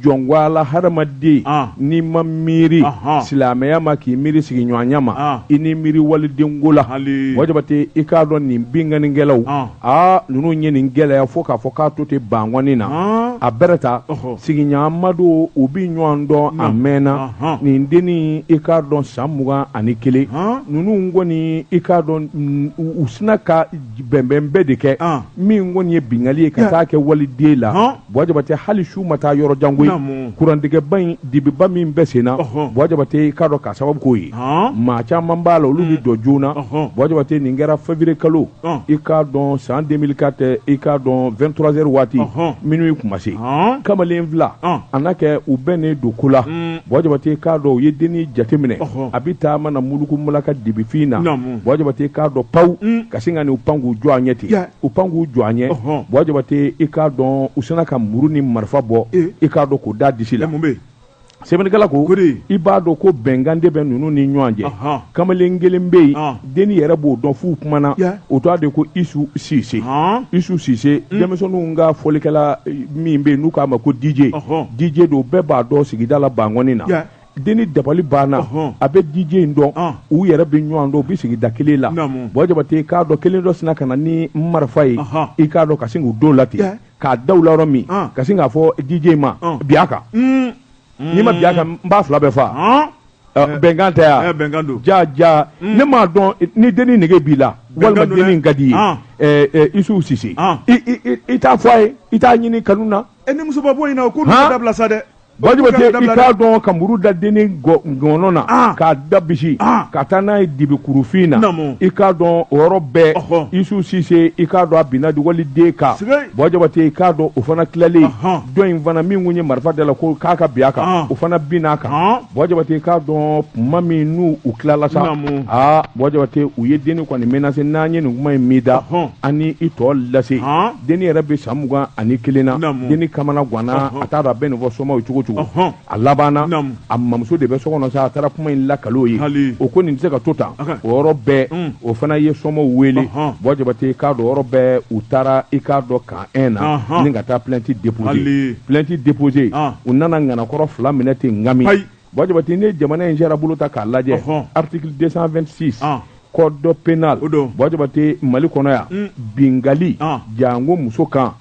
jɔngwala hadamaden ni ma miiri silamɛya ma k'i miiri sigiɲɔgɔnya ma i ni miiri walidenko la wajabate i k'a dɔn nin binganikɛlaw ninnu ye nin gɛlɛya fo k'a fɔ k'a to ten bangɔni na a bɛrɛta sigiɲɔgɔnma u bi ɲɔgɔn dɔn a mɛnna nin denni i k'a dɔn san 21 ninnu kɔni i k'a dɔn u sina ka bɛnbɛn bɛɛ de kɛ min kɔni ye bingali ye ka taa kɛ waliden la wajabate hali su ma taa yɔrɔ jango ye kurantigɛba in dibiba min bɛ senna wajabate i k'a dɔn k'a sababu k'o ye maa caman b'a la olu bi dɔ joona wajabate nin kɛra février kalo i k'a dɔn san 2004 i k'a dɔn 23h waati minuit kuma se kamalen fila a n'a kɛ u bɛnnen don ko la wajabate i k'a dɔn u ye denni jateminɛ a bi taama na muluku mulaka dibifin na wajabate i k'a dɔn pawu ka sin ka nin u pan k'u jɔ a ɲɛ ten u pan k'u jɔ a ɲɛ wajabate i k'a dɔn u sina ka muru ni marifa bɔ i k'a dɔn k'o da disi la sɛbɛnnikɛla ko i b'a dɔn ko bɛnkan de bɛ ninnu ni ɲɔgɔn cɛ kamalen kelen bɛ yen denni yɛrɛ b'o dɔn f'u kumana o t'a de ko Isu Sise denmisɛnninw ka fɔlikɛla min bɛ yen n'u k'a ma ko DJ don bɛɛ b'a dɔn sigida la bangɔni na denni dabali banna a bɛ DJ in dɔn u yɛrɛ bɛ ɲɔgɔn dɔn u bɛ sigida kelen la wajabate i k'a dɔn kelen dɔ sina ka na ni marifa ye i k'a dɔn ka sin k'u don la ten k'a da u la yɔrɔ min ka sin k'a fɔ DJ ma bi a kan n'i ma bi a kan n b'a fila bɛɛ fa bɛnkan tɛ yan bɛnkan don ja ne m'a dɔn ni denni nege b'i la walima denni ka di ye Isu Sise i t'a fɔ a ye i t'a ɲini kanu na ni musoba bɔ in na o ko n'u dabila sa dɛ wajibate i k'a dɔn ka muru da denni gɔnɔ na k'a da bisi ka taa n'a ye dibi kurufin na i k'a dɔn o yɔrɔ bɛɛ Isu Sise i k'a dɔn a binna di waliden kan wajibate i k'a dɔn o fana tilalen dɔ in fana min kun ye marifa da la ko k'a ka bin a kan o fana binna a kan wajibate i k'a dɔn kuma min n'u tilala sa wajibate u ye denni kɔni menacé n'an ye nin kuma in min da an ni i tɔ lase denni yɛrɛ bɛ san 21 na denni kamana ganna a t'a dɔn a bɛ nin fɔ somaw ye cogo a labanna a mamuso de bɛ so kɔnɔ sa a taara kuma in lakalo ye o ko nin tɛ se ka to tan o yɔrɔ bɛɛ o fana ye sɔmɔw wele wajabate i k'a dɔn yɔrɔ bɛɛ u taara i k'a dɔn kan 1 na ni ka taa plainte déposer u nana ŋanakɔrɔ 2 minɛ ten ŋami wajabate ne jamana in sera bolo ta k'a lajɛ article 226 code pénal wajabate Mali kɔnɔ yan bingali jango muso kan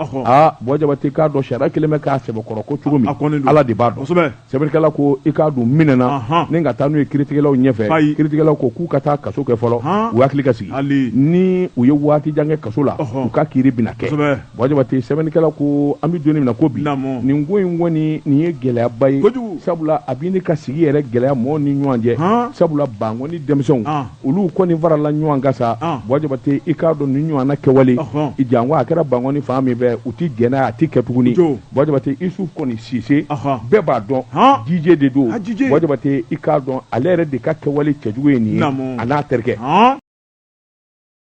wajabate k'a dɔn sariya kelen bɛ k'a sɛbɛkɔrɔ ko cogo min Ala de b'a dɔn sɛbɛnnikɛla ko i k'a dɔn minɛna ni ka taa n'u ye kiiritigɛlaw ɲɛfɛ kiiritigɛlaw ko k'u ka taa kaso kɛ fɔlɔ u hakili ka sigi ni u ye waati jan kɛ kaso la u ka kiiri bɛna kɛ wajabate sɛbɛnnikɛla ko an bɛ don min na ko bi nin ko in kɔni nin ye gɛlɛyaba ye sabula a bɛ ne ka sigi yɛrɛ gɛlɛya mɔgɔw ni ɲɔgɔn cɛ sabula bangɔni denmisɛnw olu kɔni farala ɲɔgɔn kan sa wajabate i k'a dɔn ni ɲɔgɔn na kɛwale i jango a kɛra bangɔni fan min fɛ u ti gɛnna a ti kɛ tuguni wajabate Isu kɔni Sise bɛɛ b'a dɔn DJ de don wajabate i k'a dɔn ale yɛrɛ de ka kɛwale cɛjugu ye nin ye a n'a terikɛ